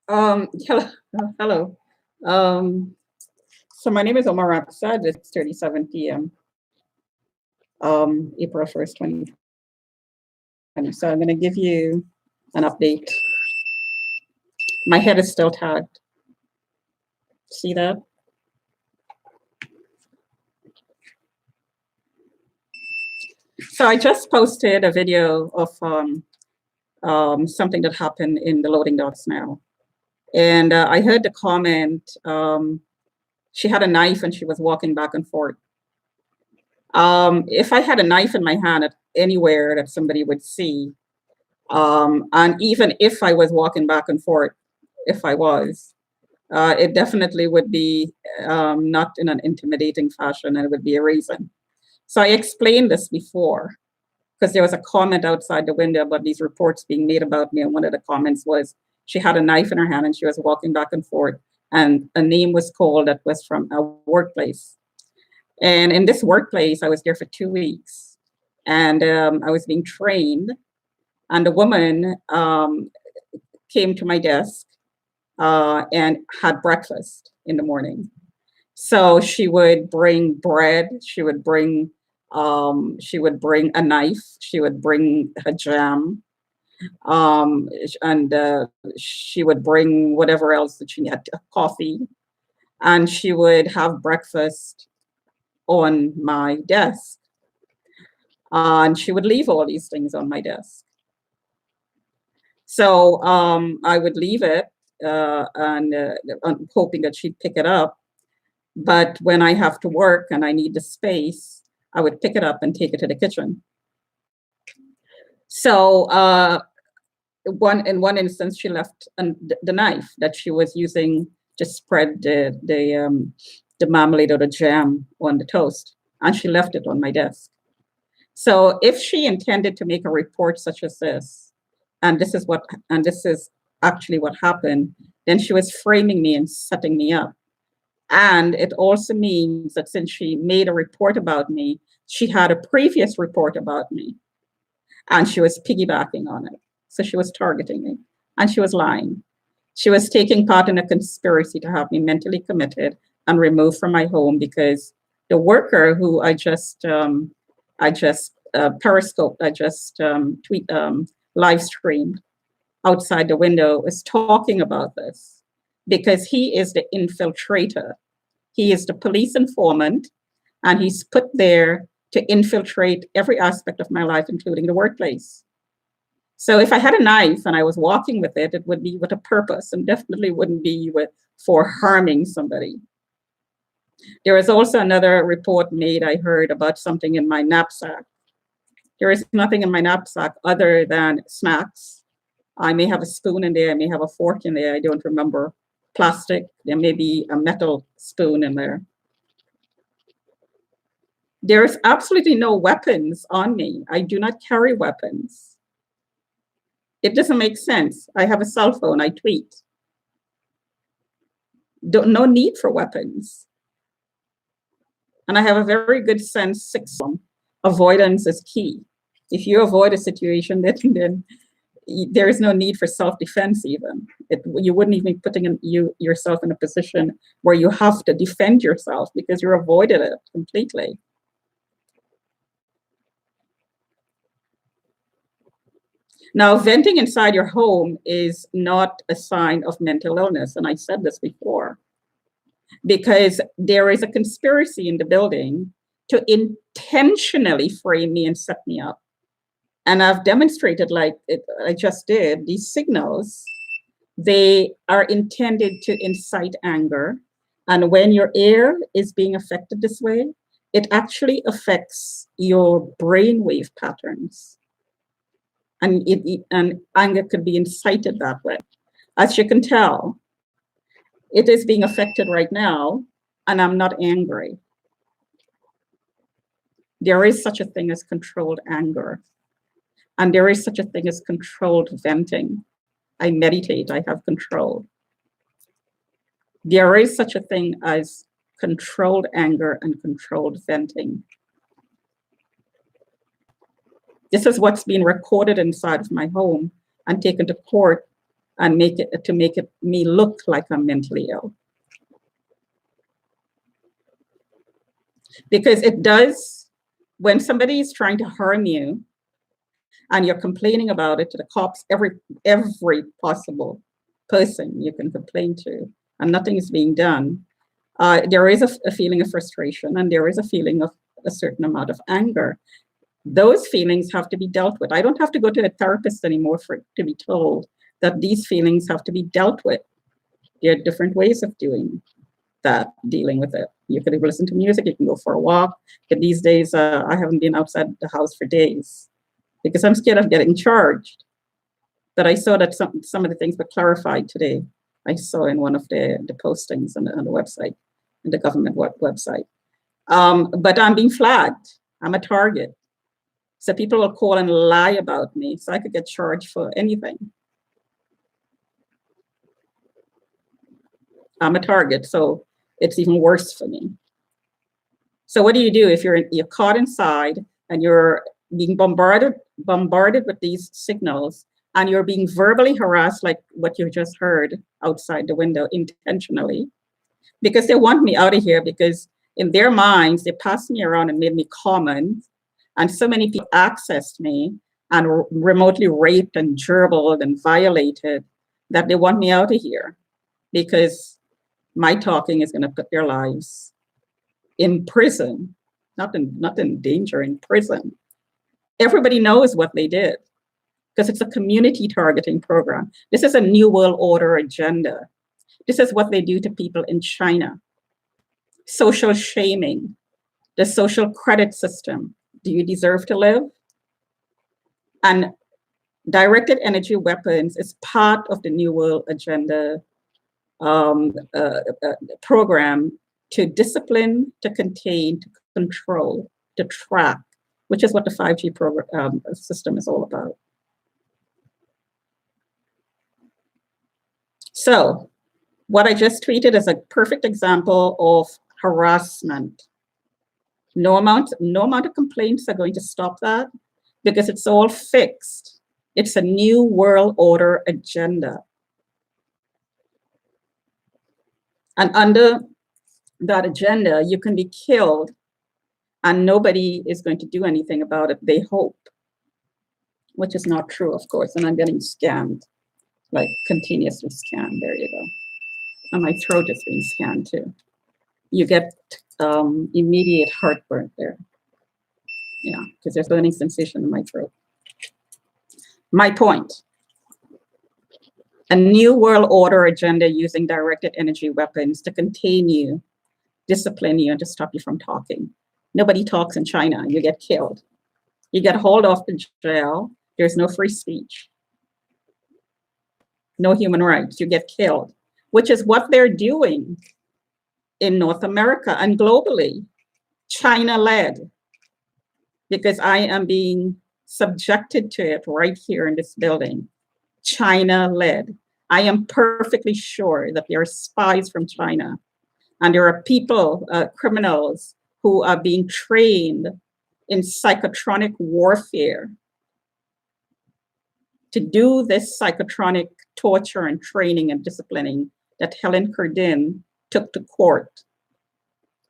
Hello. Hello. Um, so my name is Omar Aksad. It's 37 p.m. April 1st, 2020. So I'm going to give you an update. My head is still tagged. See that? So I just posted a video of something that happened in the loading docks now. And I heard the comment, she had a knife and she was walking back and forth. If I had a knife in my hand at anywhere that somebody would see, and even if I was walking back and forth, if I was, it definitely would be not in an intimidating fashion, and it would be a reason. So I explained this before because there was a comment outside the window about these reports being made about me. And one of the comments was she had a knife in her hand and she was walking back and forth, and a name was called that was from a workplace. And in this workplace, I was there for 2 weeks, and I was being trained. And the woman came to my desk and had breakfast in the morning. So she would bring bread. She would bring a knife. She would bring a jam, and she would bring whatever else that she needed, coffee, and she would have breakfast on my desk. And she would leave all these things on my desk. So I would leave it and hoping that she'd pick it up. But when I have to work and I need the space, I would pick it up and take it to the kitchen. So in one instance, she left the knife that she was using to spread the marmalade or the jam on the toast, and she left it on my desk. So if she intended to make a report such as this, and this is actually what happened, then she was framing me and setting me up. And it also means that since she made a report about me, she had a previous report about me, and she was piggybacking on it. So she was targeting me, and she was lying. She was taking part in a conspiracy to have me mentally committed and removed from my home because the worker who I just periscoped, I just live streamed outside the window is talking about this because he is the infiltrator. He is the police informant, and he's put there to infiltrate every aspect of my life, including the workplace. So if I had a knife and I was walking with it, it would be with a purpose and definitely wouldn't be for harming somebody. There is also another report made, I heard, about something in my knapsack. There is nothing in my knapsack other than snacks. I may have a spoon in there, I may have a fork in there, I don't remember. Plastic, there may be a metal spoon in there. There's absolutely no weapons on me. I do not carry weapons. It doesn't make sense. I have a cell phone, I tweet. No need for weapons. And I have a very good sense, avoidance is key. If you avoid a situation, then there is no need for self-defense even. You wouldn't even be putting yourself in a position where you have to defend yourself because you avoided it completely. Now, venting inside your home is not a sign of mental illness, and I said this before, because there is a conspiracy in the building to intentionally frame me and set me up. And I've demonstrated, I just did, these signals, they are intended to incite anger. And when your ear is being affected this way, it actually affects your brainwave patterns. And anger could be incited that way. As you can tell, it is being affected right now, and I'm not angry. There is such a thing as controlled anger, and there is such a thing as controlled venting. I meditate, I have control. There is such a thing as controlled anger and controlled venting. This is what's being recorded inside of my home and taken to court and make it me look like I'm mentally ill. Because it does, when somebody is trying to harm you and you're complaining about it to the cops, every possible person you can complain to, and nothing is being done, there is a feeling of frustration, and there is a feeling of a certain amount of anger. Those feelings have to be dealt with. I don't have to go to a therapist anymore to be told that these feelings have to be dealt with. There are different ways of doing that, dealing with it. You could listen to music, you can go for a walk. But these days, I haven't been outside the house for days because I'm scared of getting charged. But I saw that some of the things were clarified today. I saw in one of the postings on the website, in the government website. But I'm being flagged. I'm a target. So people will call and lie about me, so I could get charged for anything. I'm a target, so it's even worse for me. So what do you do if you're caught inside and you're being bombarded with these signals, and you're being verbally harassed like what you just heard outside the window intentionally, because they want me out of here, because in their minds, they passed me around and made me common, and so many people accessed me and remotely raped and gerbiled and violated that they want me out of here because my talking is going to put their lives in prison, not in danger, in prison. Everybody knows what they did because it's a community targeting program. This is a New World Order agenda. This is what they do to people in China. Social shaming, the social credit system. Do you deserve to live? And directed energy weapons is part of the New World Agenda program to discipline, to contain, to control, to track, which is what the 5G program system is all about. So what I just tweeted is a perfect example of harassment. No amount of complaints are going to stop that because it's all fixed. It's a New World Order agenda. And under that agenda, you can be killed and nobody is going to do anything about it, they hope, which is not true, of course. And I'm getting scanned, like continuously scanned. There you go. And my throat is being scanned too. You get immediate heartburn there. Yeah, because there's burning sensation in my throat. My point. A New World Order agenda using directed energy weapons to contain you, discipline you, and to stop you from talking. Nobody talks in China, you get killed. You get hauled off to jail, there's no free speech. No human rights, you get killed, which is what they're doing in North America and globally, China-led, because I am being subjected to it right here in this building. China-led. I am perfectly sure that there are spies from China and there are people, criminals, who are being trained in psychotronic warfare to do this psychotronic torture and training and disciplining that Helen Curdin took to court.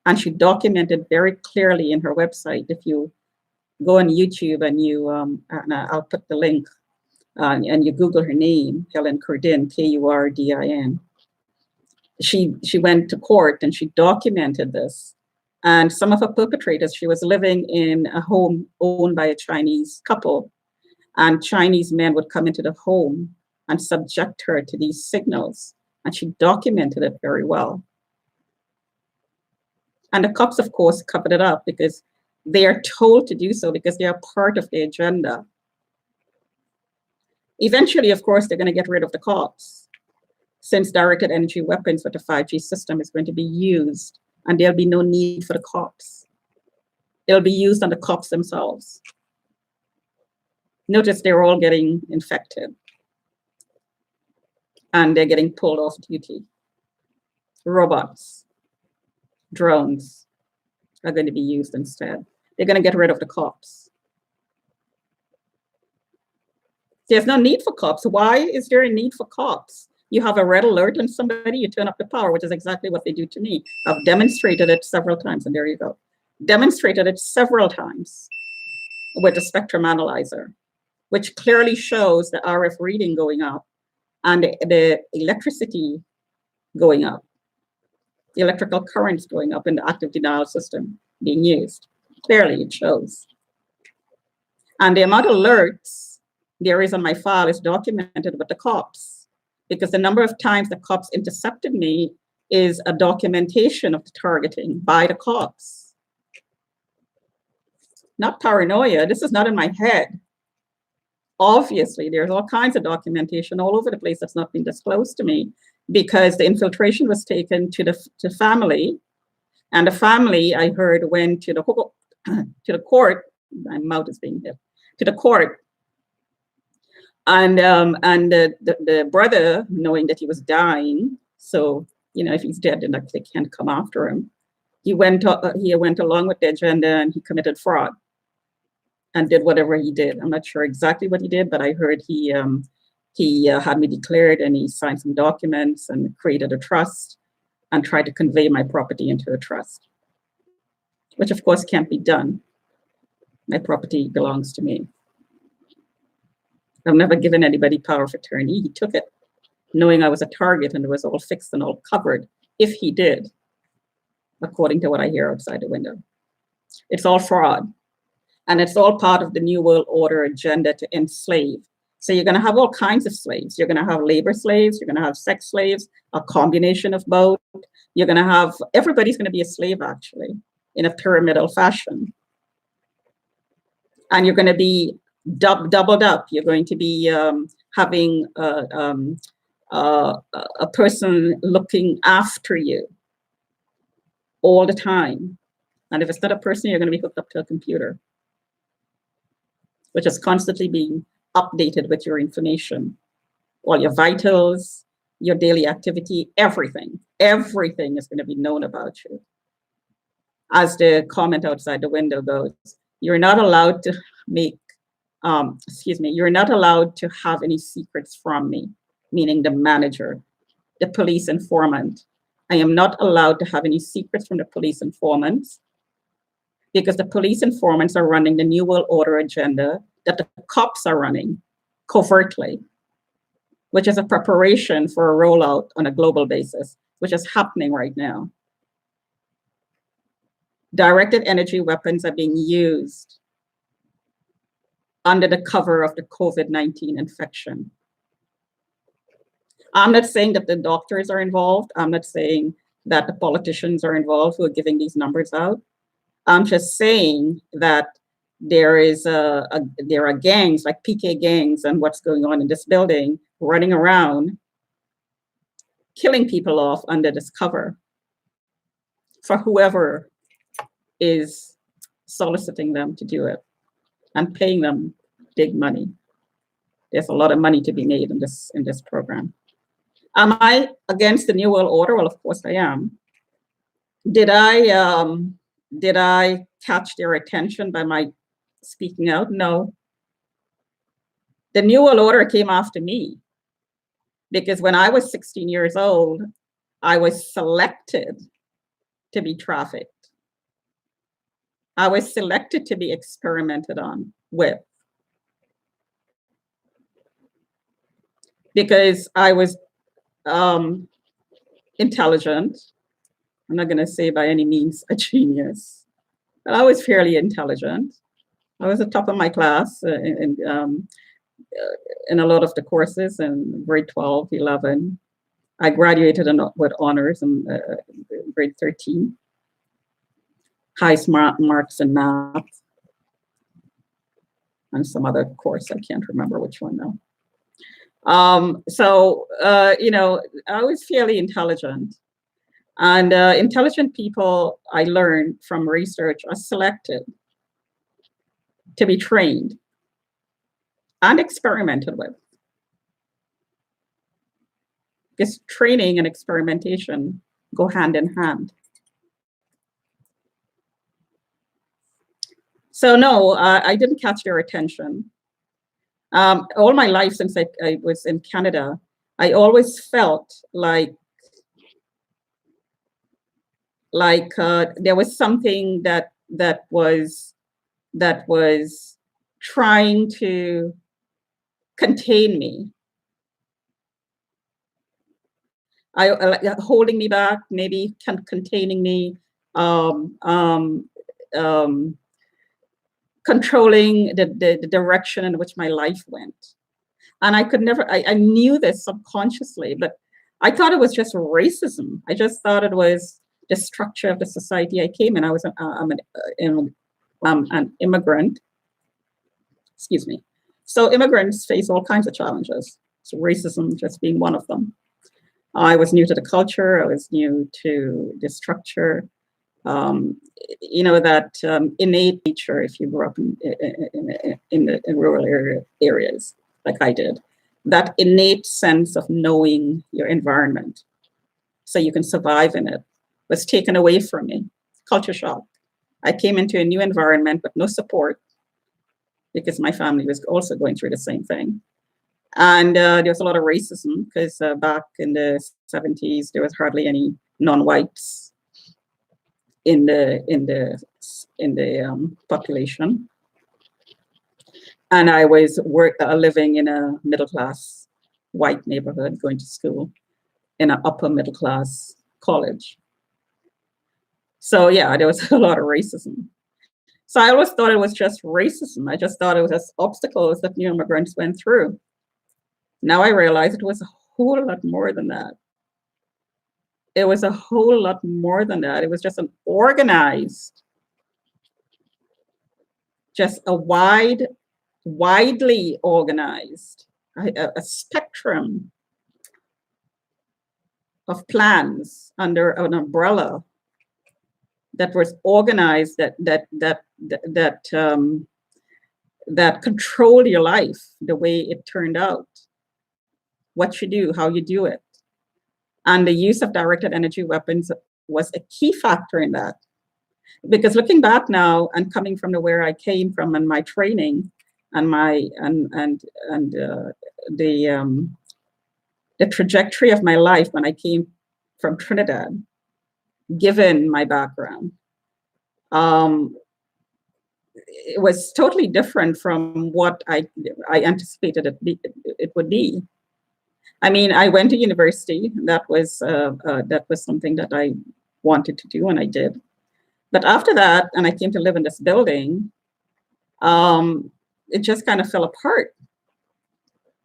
And she documented very clearly in her website. If you go on YouTube and you, and I'll put the link, and you Google her name, Helen Curdin, Kurdin. She went to court and she documented this. And some of her perpetrators, she was living in a home owned by a Chinese couple, and Chinese men would come into the home and subject her to these signals. And she documented it very well. And the cops, of course, covered it up because they are told to do so because they are part of the agenda. Eventually, of course, they're going to get rid of the cops, since directed energy weapons with the 5G system is going to be used, and there'll be no need for the cops. They'll be used on the cops themselves. Notice they're all getting infected, and they're getting pulled off duty. Robots, drones are going to be used instead. They're going to get rid of the cops. There's no need for cops. Why is there a need for cops? You have a red alert on somebody, you turn up the power, which is exactly what they do to me. I've demonstrated it several times, and there you go. Demonstrated it several times with the spectrum analyzer, which clearly shows the RF reading going up and the electricity going up, the electrical currents going up in the active denial system being used. Clearly, it shows. And the amount of alerts there is on my file is documented with the cops, because the number of times the cops intercepted me is a documentation of the targeting by the cops. Not paranoia. This is not in my head. Obviously, there's all kinds of documentation all over the place that's not been disclosed to me, because the infiltration was taken to the family, and the family, I heard, went to the court. My mouth is being hit. To the court, and the brother, knowing that he was dying, so if he's dead, then they can't come after him. He went along with the agenda, and he committed fraud and did whatever he did. I'm not sure exactly what he did, but I heard he had me declared, and he signed some documents and created a trust and tried to convey my property into a trust, which of course can't be done. My property belongs to me. I've never given anybody power of attorney. He took it, knowing I was a target, and it was all fixed and all covered, if he did, according to what I hear outside the window. It's all fraud. And it's all part of the New World Order agenda to enslave. So you're going to have all kinds of slaves. You're going to have labor slaves. You're going to have sex slaves, a combination of both. You're going to have, everybody's going to be a slave, actually, in a pyramidal fashion. And you're going to be doubled up. You're going to be having a person looking after you all the time. And if it's not a person, you're going to be hooked up to a computer, which is constantly being updated with your information, all your vitals, your daily activity, everything. Everything is going to be known about you. As the comment outside the window goes, you're not allowed to make, you're not allowed to have any secrets from me, meaning the manager, the police informant. I am not allowed to have any secrets from the police informants, because the police informants are running the New World Order agenda that the cops are running covertly, which is a preparation for a rollout on a global basis, which is happening right now. Directed energy weapons are being used under the cover of the COVID-19 infection. I'm not saying that the doctors are involved. I'm not saying that the politicians are involved who are giving these numbers out. I'm just saying that there are gangs like PK gangs and what's going on in this building running around killing people off under this cover for whoever is soliciting them to do it and paying them big money. There's a lot of money to be made in this program. Am I against the New World Order? Well, of course I am. Did I catch their attention by my speaking out? No. The New World Order came after me because when I was 16 years old, I was selected to be trafficked. I was selected to be experimented on with, because I was intelligent. I'm not going to say by any means a genius, but I was fairly intelligent. I was the top of my class in a lot of the courses in grade 12, 11. I graduated with honors in grade 13. Highest marks in math and some other course. I can't remember which one now. I was fairly intelligent. And intelligent people, I learned from research, are selected to be trained and experimented with. Because training and experimentation go hand in hand. So no, I didn't catch their attention. All my life since I was in Canada, I always felt like there was something that was trying to contain me. Holding me back, maybe containing me, um, um, um, controlling the direction in which my life went. And I could never, I knew this subconsciously, but I thought it was just racism. I just thought it was the structure of the society I came in. I'm an immigrant, excuse me. So immigrants face all kinds of challenges. So racism just being one of them. I was new to the culture. I was new to the structure. That innate nature if you grew up in rural areas like I did, that innate sense of knowing your environment so you can survive in it was taken away from me. Culture shock. I came into a new environment with no support because my family was also going through the same thing. And there was a lot of racism because back in the 70s, there was hardly any non-whites in the population, and I was living in a middle class white neighborhood, going to school in an upper middle class college. So yeah, there was a lot of racism. So I always thought it was just racism. I just thought it was just obstacles that new immigrants went through. Now I realize it was a whole lot more than that. It was a whole lot more than that. It was just an organized, just a widely organized, a spectrum of plans under an umbrella that was organized that controlled your life the way it turned out, what you do, how you do it. And the use of directed energy weapons was a key factor in that. Because looking back now and coming from where I came from and my training and the trajectory of my life when I came from Trinidad, given my background, it was totally different from what I anticipated it would be. I mean, I went to university. That was something that I wanted to do, and I did. But after that, and I came to live in this building, it just kind of fell apart.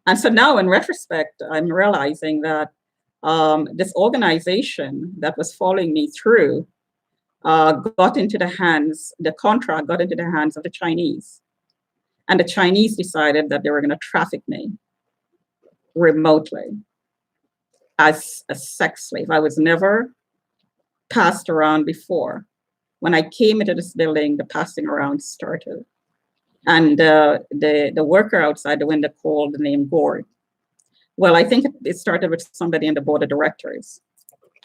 And so now, in retrospect, I'm realizing that this organization that was following me through got into the hands, the contract got into the hands of the Chinese. And the Chinese decided that they were going to traffic me remotely as a sex slave. I was never passed around before. When I came into this building, the passing around started. And the worker outside the window called the name Gord. Well, I think it started with somebody in the board of directors.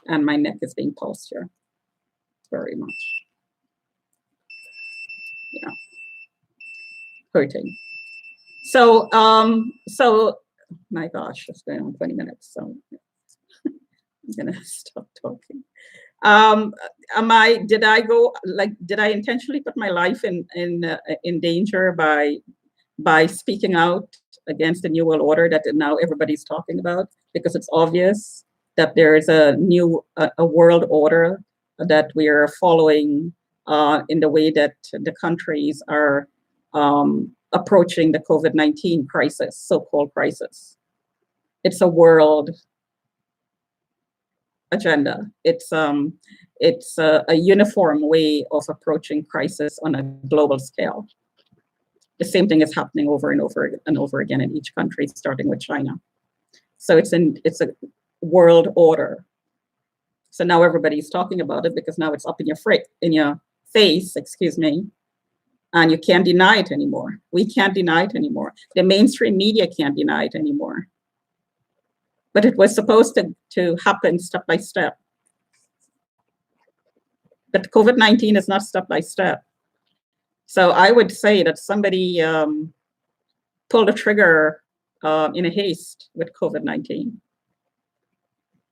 And my neck is being pulsed here very much. Yeah, hurting. So my gosh, it's going on 20 minutes. So I'm gonna stop talking. Did I intentionally put my life in danger by speaking out against the New World Order that now everybody's talking about? Because it's obvious that there is a new world order that we are following in the way that the countries are approaching the COVID-19 crisis, so-called crisis. It's a world agenda. It's a uniform way of approaching crisis on a global scale. The same thing is happening over and over and over again in each country, starting with China. So it's a world order. So now everybody's talking about it because now it's up in your face, excuse me, and you can't deny it anymore. We can't deny it anymore. The mainstream media can't deny it anymore. But it was supposed to happen step by step. But COVID-19 is not step by step. So I would say that somebody pulled the trigger in a haste with COVID-19.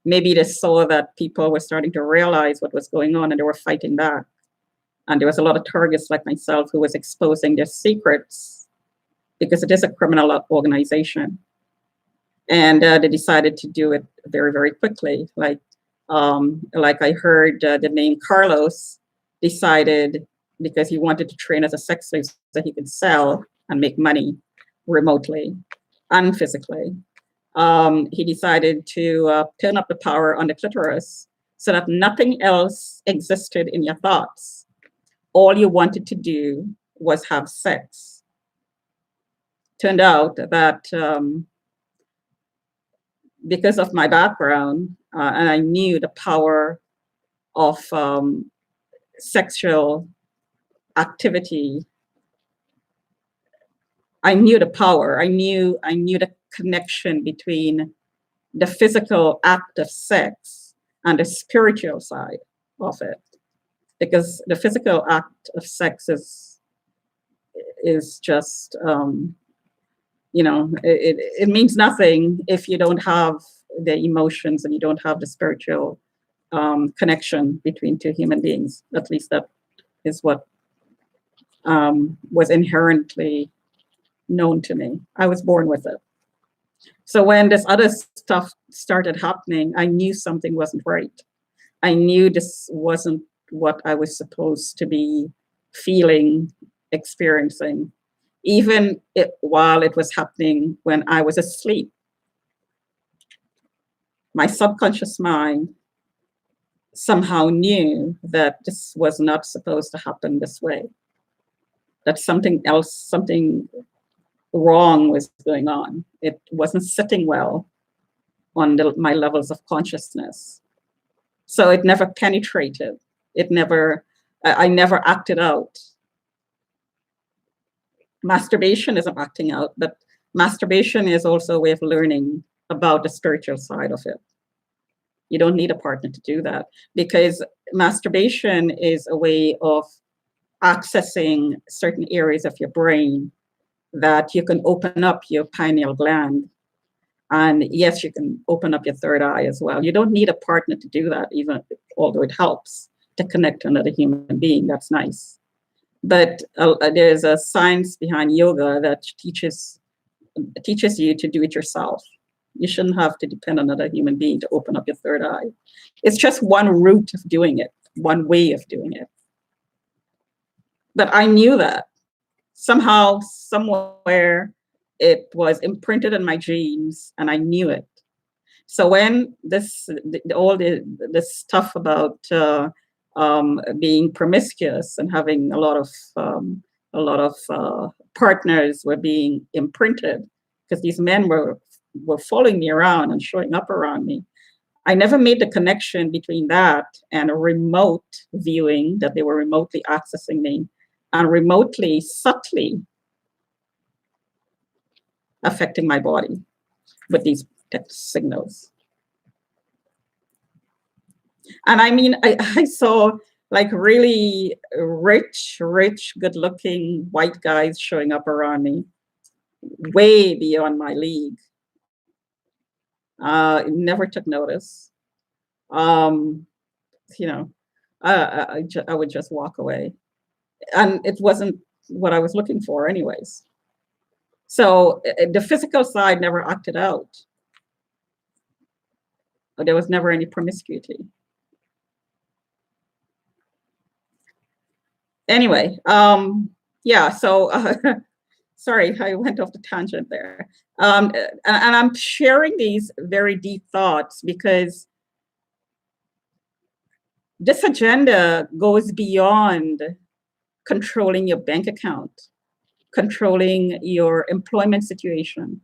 Maybe they saw that people were starting to realize what was going on and they were fighting back. And there was a lot of targets like myself who was exposing their secrets because it is a criminal organization. And they decided to do it very, very quickly. Like I heard the name Carlos decided because he wanted to train as a sex slave so that he could sell and make money remotely and physically. He decided to turn up the power on the clitoris so that nothing else existed in your thoughts. All you wanted to do was have sex. Turned out that because of my background, and I knew the power of sexual activity, I knew the power. I knew the connection between the physical act of sex and the spiritual side of it, because the physical act of sex is just it means nothing if you don't have the emotions and you don't have the spiritual connection between two human beings. At least that is what was inherently known to me. I was born with it. So when this other stuff started happening, I knew something wasn't right. I knew this wasn't what I was supposed to be feeling, experiencing, even while it was happening when I was asleep. My subconscious mind somehow knew that this was not supposed to happen this way, that something else, something wrong was going on. It wasn't sitting well on my levels of consciousness. So it never penetrated. I never acted out. Masturbation isn't acting out, but masturbation is also a way of learning about the spiritual side of it. You don't need a partner to do that, because masturbation is a way of accessing certain areas of your brain that you can open up your pineal gland. And yes, you can open up your third eye as well. You don't need a partner to do that, even although it helps to connect to another human being. That's nice. But there's a science behind yoga that teaches you to do it yourself. You shouldn't have to depend on another human being to open up your third eye. It's just one route of doing it, one way of doing it. But I knew that. Somehow, somewhere, it was imprinted in my genes, and I knew it. So when this stuff about being promiscuous and having a lot of partners were being imprinted, because these men were following me around and showing up around me, I never made the connection between that and a remote viewing, that they were remotely accessing me and remotely, subtly affecting my body with these signals. And I mean, I saw like really rich, good-looking white guys showing up around me, way beyond my league. Never took notice. I would just walk away. And it wasn't what I was looking for anyways. So the physical side never acted out. There was never any promiscuity. Anyway, yeah, so sorry, I went off the tangent there. And I'm sharing these very deep thoughts because this agenda goes beyond controlling your bank account, controlling your employment situation.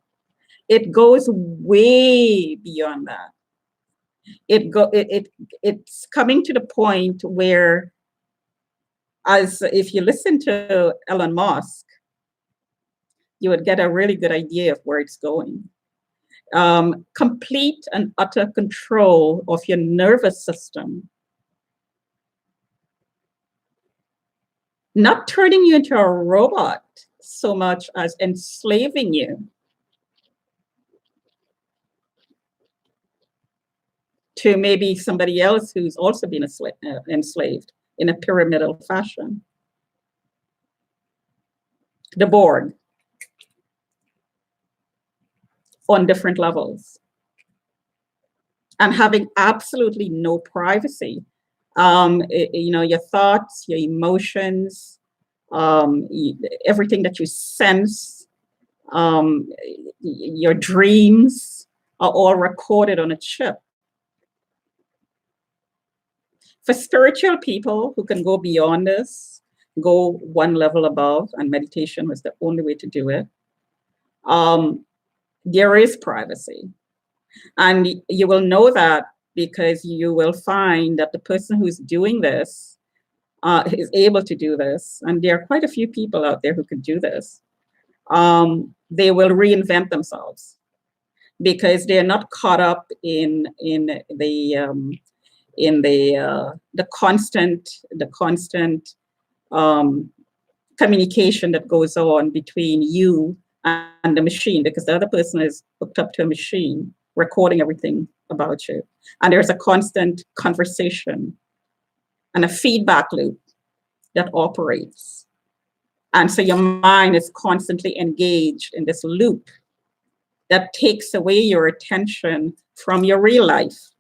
It goes way beyond that. It's coming to the point where, as if you listen to Elon Musk, you would get a really good idea of where it's going. Complete and utter control of your nervous system. Not turning you into a robot, so much as enslaving you to maybe somebody else who's also been enslaved in a pyramidal fashion. The board on different levels and having absolutely no privacy. Your thoughts, your emotions, everything that you sense, your dreams are all recorded on a chip. For spiritual people who can go beyond this, go one level above, and meditation was the only way to do it, there is privacy. And you will know that because you will find that the person who's doing this is able to do this. And there are quite a few people out there who could do this. They will reinvent themselves because they're not caught up in the constant communication that goes on between you and the machine, because the other person is hooked up to a machine recording everything about you. And there's a constant conversation and a feedback loop that operates. And so your mind is constantly engaged in this loop that takes away your attention from your real life.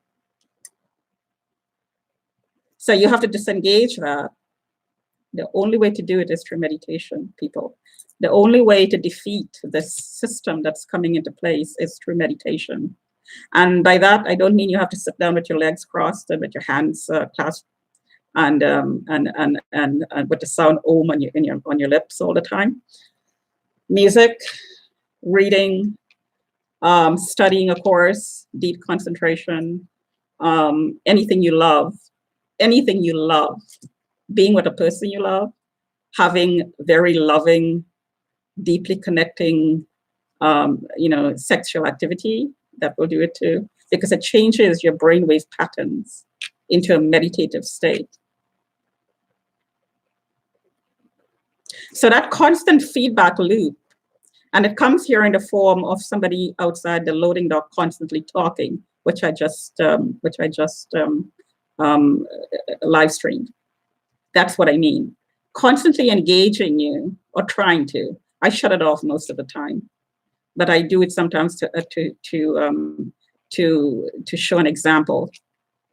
So you have to disengage that. The only way to do it is through meditation, people. The only way to defeat this system that's coming into place is through meditation. And by that, I don't mean you have to sit down with your legs crossed and with your hands clasped and with the sound om on your lips all the time. Music, reading, studying a course, deep concentration, anything you love, being with a person you love, having very loving, deeply connecting, sexual activity, that will do it too, because it changes your brainwave patterns into a meditative state. So that constant feedback loop, and it comes here in the form of somebody outside the loading dock constantly talking, which I just live streamed. That's what I mean. Constantly engaging you or trying to. I shut it off most of the time, but I do it sometimes to show an example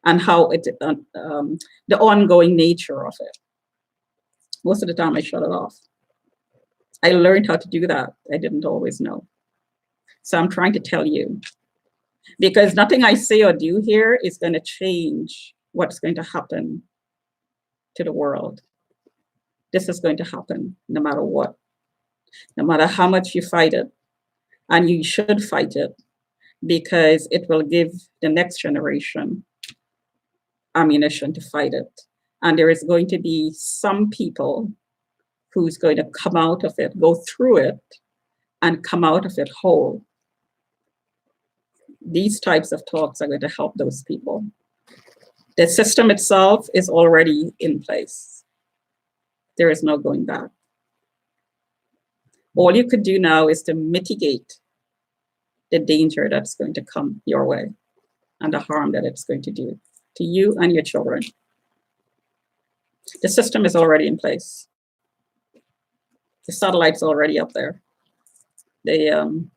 and how it the ongoing nature of it. Most of the time, I shut it off. I learned how to do that. I didn't always know. So I'm trying to tell you, because nothing I say or do here is going to change what's going to happen to the world. This is going to happen no matter what, no matter how much you fight it. And you should fight it because it will give the next generation ammunition to fight it. And there is going to be some people who's going to come out of it, go through it, and come out of it whole. These types of talks are going to help those people. The system itself is already in place. There is no going back. All you could do now is to mitigate the danger that's going to come your way and the harm that it's going to do to you and your children. The system is already in place. The satellite's already up there. The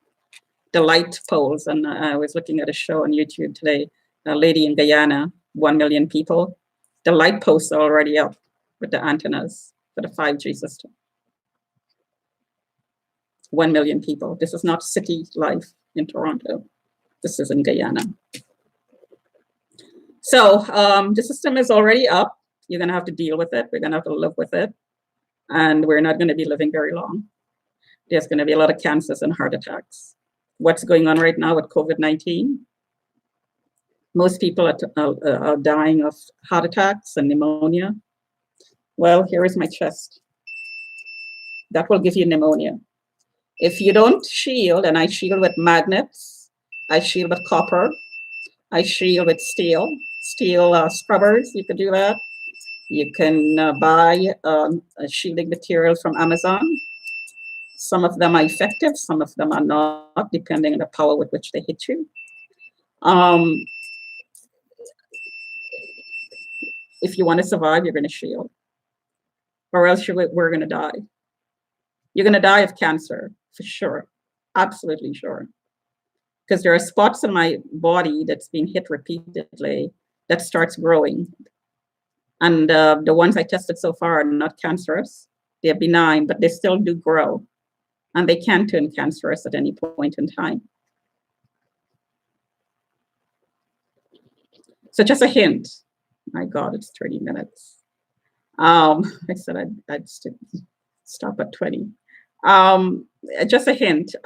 light poles, and I was looking at a show on YouTube today, a lady in Guyana, 1 million people. The light posts are already up with the antennas for the 5G system. 1 million people. This is not city life in Toronto. This is in Guyana. So the system is already up. You're going to have to deal with it. We're going to have to live with it. And we're not going to be living very long. There's going to be a lot of cancers and heart attacks. What's going on right now with COVID-19? Most people are dying of heart attacks and pneumonia. Well, here is my chest. That will give you pneumonia. If you don't shield, and I shield with magnets, I shield with copper, I shield with steel scrubbers, you could do that. You can buy shielding materials from Amazon. Some of them are effective, some of them are not, depending on the power with which they hit you. If you want to survive, you're going to shield, or else we're going to die. You're going to die of cancer, for sure. Absolutely sure. Because there are spots in my body that's being hit repeatedly that starts growing. And the ones I tested so far are not cancerous. They're benign, but they still do grow. And they can turn cancerous at any point in time. So just a hint. My God, it's 30 minutes. I said I'd stop at 20. Just a hint.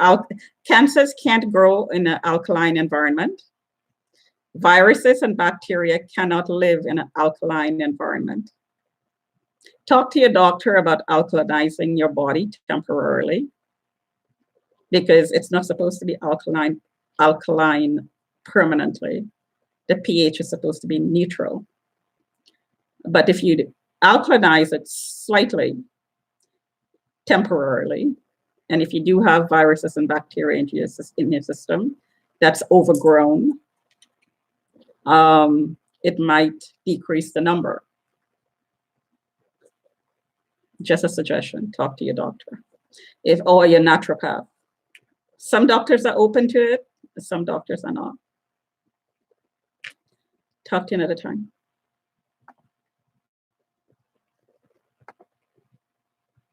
Cancers can't grow in an alkaline environment. Viruses and bacteria cannot live in an alkaline environment. Talk to your doctor about alkalinizing your body temporarily, because it's not supposed to be alkaline permanently. The pH is supposed to be neutral. But if you alkalinize it slightly, temporarily, and if you do have viruses and bacteria in your system that's overgrown, it might decrease the number. Just a suggestion, talk to your doctor. Or your naturopath. Some doctors are open to it, some doctors are not. Talk to you another time.